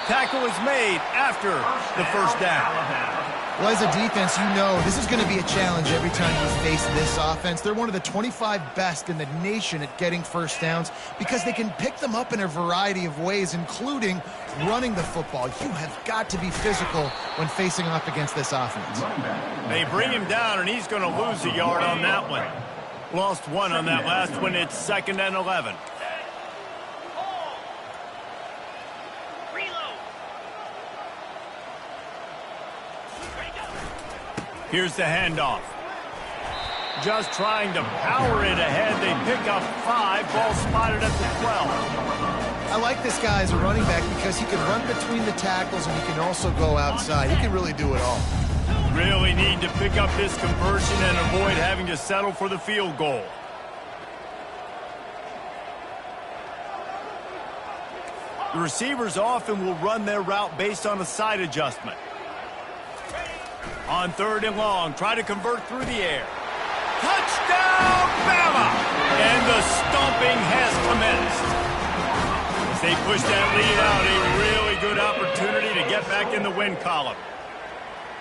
Tackle is made after the first down. Well, as a defense, you know this is going to be a challenge every time you face this offense. They're one of the 25 best in the nation at getting first downs because they can pick them up in a variety of ways, including running the football. You have got to be physical when facing off against this offense. They bring him down, and he's going to lose a yard on that one. Lost one on that last one. It's 2nd and 11. Here's the handoff. Just trying to power it ahead. They pick up 5. Ball spotted at the 12. I like this guy as a running back because he can run between the tackles and he can also go outside. He can really do it all. Really need to pick up this conversion and avoid having to settle for the field goal. The receivers often will run their route based on a side adjustment. On 3rd and long, try to convert through the air. Touchdown, Bama! And the stomping has commenced. As they push that lead out, a really good opportunity to get back in the win column.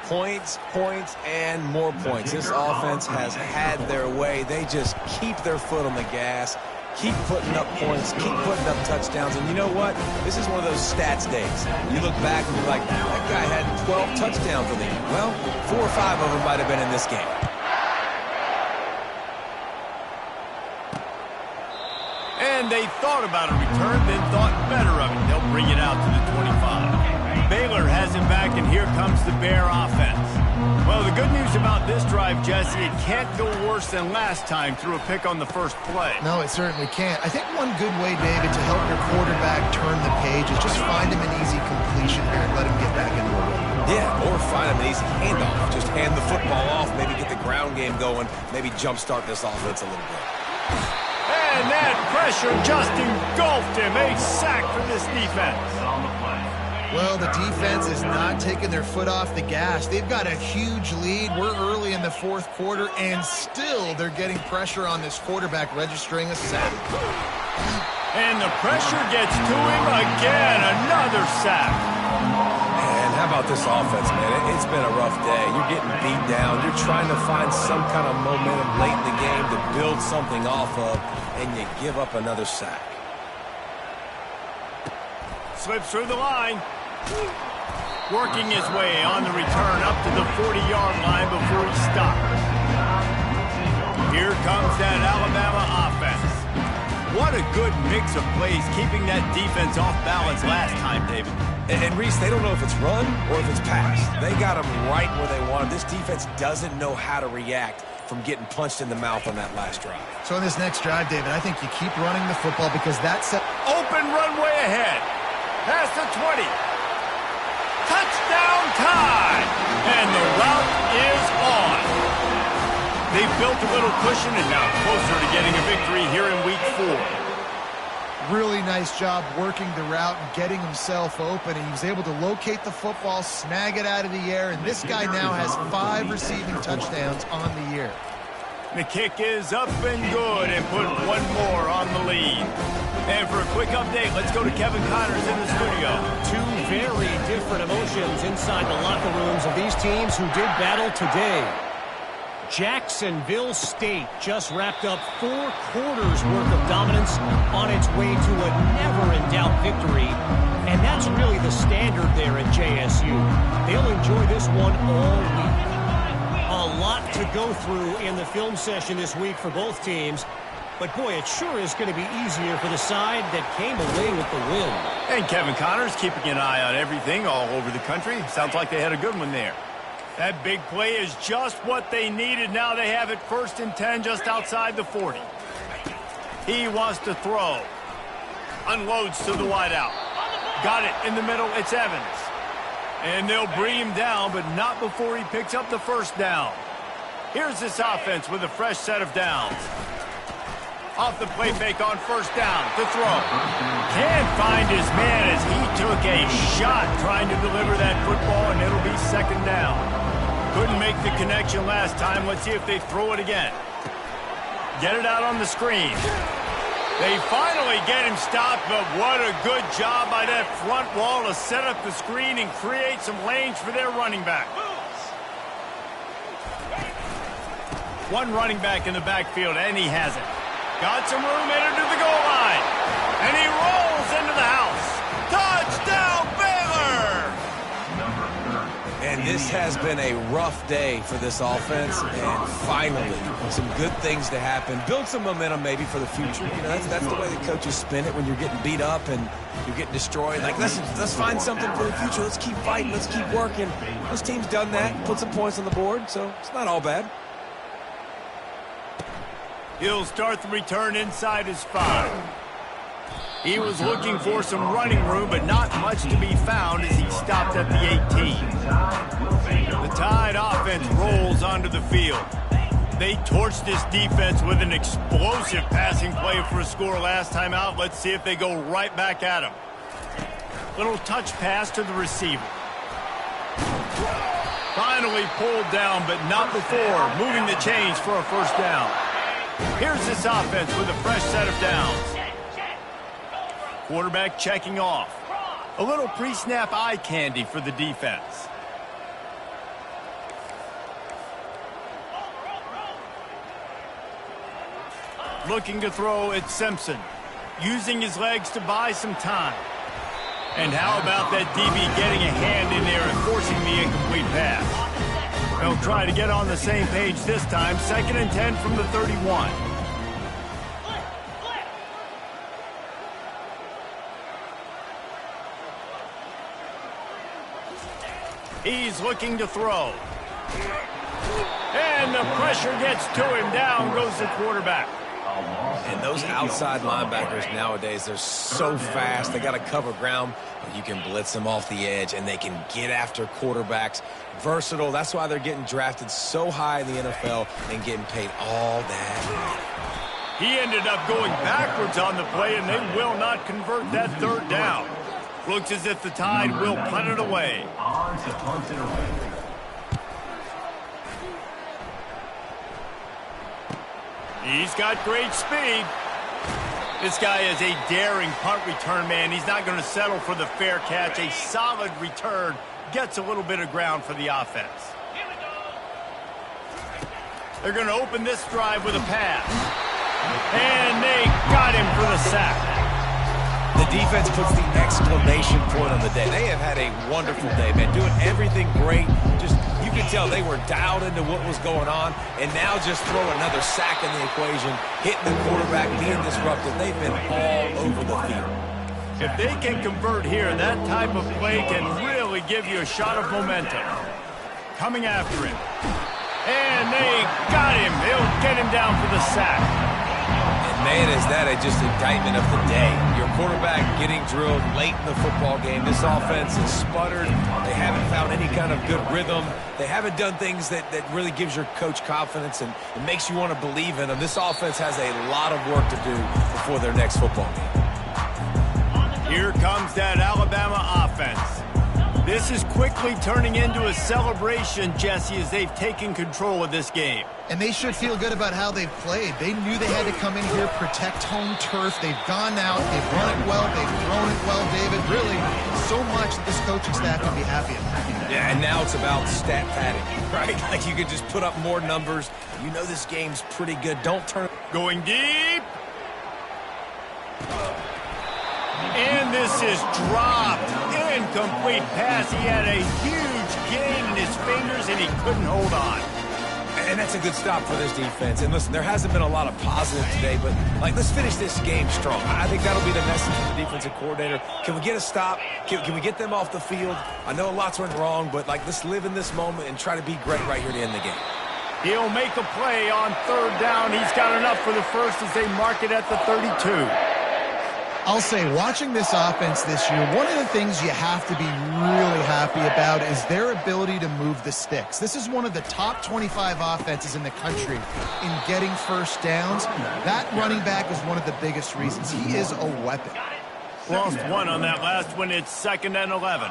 Points, points, and more points. This offense has had their way. They just keep their foot on the gas, keep putting up points, keep putting up touchdowns. And you know what? This is one of those stats days. You look back and you're like, that guy had 12 touchdowns for the year. Well, 4 or 5 of them might have been in this game. And they thought about a return, then thought better of it. They'll bring it out to the 25. Baylor has it back, and here comes the Bear offense. Well, the good news about this drive, Jesse, it can't go worse than last time through a pick on the first play. No, it certainly can't. I think one good way, David, to help your quarterback turn the page is just find him an easy completion here and let him get back into a rhythm. Yeah, or find him an easy handoff. Just hand the football off, maybe get the ground game going, maybe jumpstart this offense a little bit. And that pressure just engulfed him. A sack for this defense. Well, the defense is not taking their foot off the gas. They've got a huge lead. We're early in the 4th quarter, and still they're getting pressure on this quarterback, registering a sack. And the pressure gets to him again. Another sack. And how about this offense, man? It's been a rough day. You're getting beat down. You're trying to find some kind of momentum late in the game to build something off of, and you give up another sack. Slips through the line. Working his way on the return up to the 40-yard line before he stopped. Here comes that Alabama offense. What a good mix of plays, keeping that defense off balance last time, David. And Reese, they don't know if it's run or if it's pass. They got them right where they want them. This defense doesn't know how to react from getting punched in the mouth on that last drive. So in this next drive, David, I think you keep running the football because that's open runway ahead. Past the 20. Touchdown time! And the route is on. They've built a little cushion and now closer to getting a victory here in week 4. really nice job working the route and getting himself open. And he was able to locate the football, snag it out of the air, and this guy now has 5 receiving touchdowns on the year. The kick is up and good and put one more on the lead. And for a quick update, let's go to Kevin Connors in the studio. Two very different emotions inside the locker rooms of these teams who did battle today. Jacksonville State just wrapped up 4 quarters worth of dominance on its way to a never-in-doubt victory. And that's really the standard there at JSU. They'll enjoy this one all week. A lot to go through in the film session this week for both teams. But, boy, it sure is going to be easier for the side that came away with the win. And Kevin Connors keeping an eye on everything all over the country. Sounds like they had a good one there. That big play is just what they needed. Now they have it 1st and 10 just outside the 40. He wants to throw. Unloads to the wideout. Got it in the middle. It's Evans. And they'll bring him down, but not before he picks up the 1st down. Here's this offense with a fresh set of downs. Off the play fake on 1st down to throw. Can't find his man as he took a shot trying to deliver that football, and it'll be 2nd down. Couldn't make the connection last time. Let's see if they throw it again. Get it out on the screen. They finally get him stopped, but what a good job by that front wall to set up the screen and create some lanes for their running back. One running back in the backfield, and he has it. Got some room, entered to the goal line. And he rolls into the house. Touchdown, Baylor! And this has been a rough day for this offense, and finally, some good things to happen. Build some momentum maybe for the future. You know, that's the way the coaches spin it when you're getting beat up and you're getting destroyed. Like, let's find something for the future. Let's keep fighting. Let's keep working. This team's done that, put some points on the board, so it's not all bad. He'll start the return inside his 5. He was looking for some running room, but not much to be found as he stopped at the 18. The Tide offense rolls onto the field. They torched this defense with an explosive passing play for a score last time out. Let's see if they go right back at him. Little touch pass to the receiver. Finally pulled down, but not before moving the chains for a 1st down. Here's this offense with a fresh set of downs. Quarterback checking off. A little pre-snap eye candy for the defense. Looking to throw at Simpson. Using his legs to buy some time. And how about that DB getting a hand in there and forcing the incomplete pass? They'll try to get on the same page this time. 2nd and 10 from the 31. He's looking to throw. And the pressure gets to him. Down goes the quarterback. And those outside linebackers nowadays, they're so fast. They got to cover ground. You can blitz them off the edge, and they can get after quarterbacks. Versatile. That's why they're getting drafted so high in the NFL and getting paid all that. He ended up going backwards on the play, and they will not convert that 3rd down. Looks as if the Tide will punt it away. He's got great speed. This guy is a daring punt return man. He's not going to settle for the fair catch. A solid return gets a little bit of ground for the offense. They're going to open this drive with a pass. And they got him for the sack. The defense puts the exclamation point on the day. They have had a wonderful day, man. Doing everything great. Just, you could tell they were dialed into what was going on. And now just throw another sack in the equation, hitting the quarterback, being disruptive. They've been all over the field. If they can convert here, that type of play can really give you a shot of momentum. Coming after him. And they got him. They'll get him down for the sack. Man, is that just indictment of the day. Your quarterback getting drilled late in the football game. This offense has sputtered. They haven't found any kind of good rhythm. They haven't done things that really gives your coach confidence and it makes you want to believe in them. This offense has a lot of work to do before their next football game. Here comes that Alabama offense. This is quickly turning into a celebration, Jesse, as they've taken control of this game. And they should feel good about how they've played. They knew they had to come in here, protect home turf. They've gone out, they've run it well, they've thrown it well, David. Really, so much that this coaching staff can be happy about. Yeah, and now it's about stat padding, right? Like you could just put up more numbers. You know this game's pretty good. Don't turn. Going deep. And this is dropped. Incomplete pass. He had a huge gain in his fingers, and he couldn't hold on. And that's a good stop for this defense. And listen, there hasn't been a lot of positive today, but let's finish this game strong. I think that'll be the message from the defensive coordinator. Can we get a stop? Can we get them off the field? I know a lot's went wrong, but let's live in this moment and try to be great right here to end the game. He'll make a play on third down. He's got enough for the first as they mark it at the 32. I'll say, watching this offense this year, one of the things you have to be really happy about is their ability to move the sticks. This is one of the top 25 offenses in the country in getting first downs. That running back is one of the biggest reasons. He is a weapon. Lost one on that last one. It's 2nd and 11.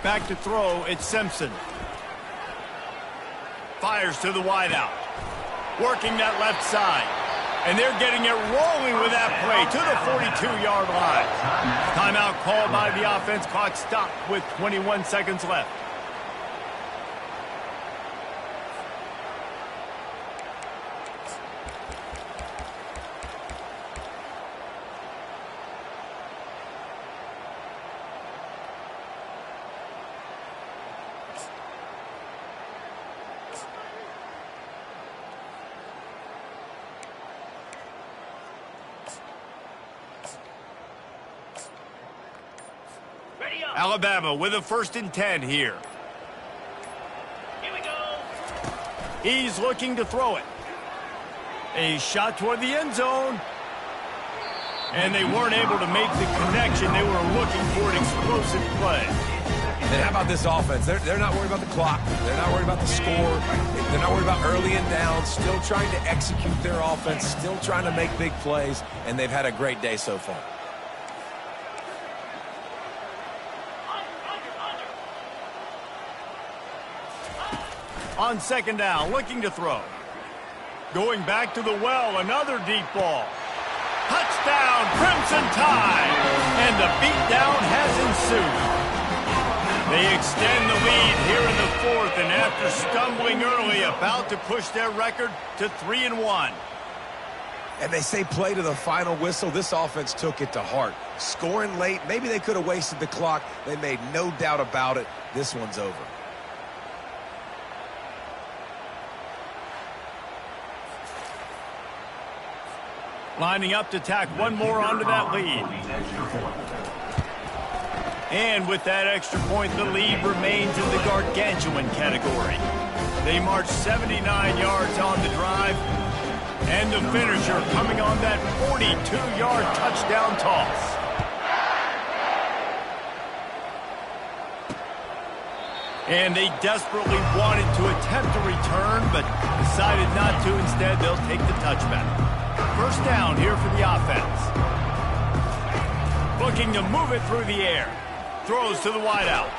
Back to throw. It's Simpson. Fires to the wideout. Working that left side. And they're getting it rolling with that play to the 42-yard line. Timeout called by the offense. Clock stopped with 21 seconds left. Alabama with a 1st and 10 here. Here we go. He's looking to throw it. A shot toward the end zone. And they weren't able to make the connection. They were looking for an explosive play. And how about this offense? They're not worried about the clock. They're not worried about the score. They're not worried about early and down. Still trying to execute their offense. Still trying to make big plays. And they've had a great day so far. On 2nd down, looking to throw. Going back to the well, another deep ball. Touchdown, Crimson Tide! And the beatdown has ensued. They extend the lead here in the 4th, and after stumbling early, about to push their record to 3-1. And they say play to the final whistle. This offense took it to heart. Scoring late, maybe they could have wasted the clock. They made no doubt about it. This one's over. Lining up to tack one more onto that lead. And with that extra point, the lead remains in the gargantuan category. They march 79 yards on the drive. And the finisher coming on that 42-yard touchdown toss. And they desperately wanted to attempt a return, but decided not to. Instead, they'll take the touchback. 1st down here for the offense. Looking to move it through the air. Throws to the wideout.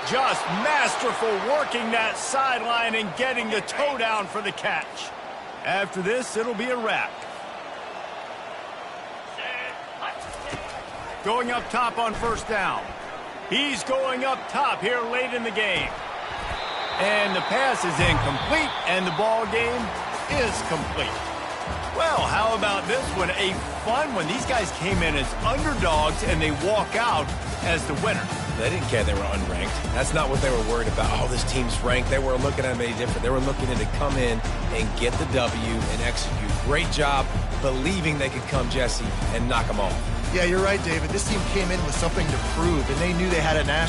Just masterful working that sideline and getting the toe down for the catch. After this, it'll be a wrap. Going up top on 1st down. He's going up top here late in the game. And the pass is incomplete, and the ball game is complete. Well, how about this one? A fun one. These guys came in as underdogs, and they walk out as the winner. They didn't care they were unranked. That's not what they were worried about. Oh, this team's ranked. They were looking at them any different. They were looking to come in and get the W and execute. Great job believing they could come, Jesse, and knock them off. Yeah, you're right, David. This team came in with something to prove, and they knew they had a national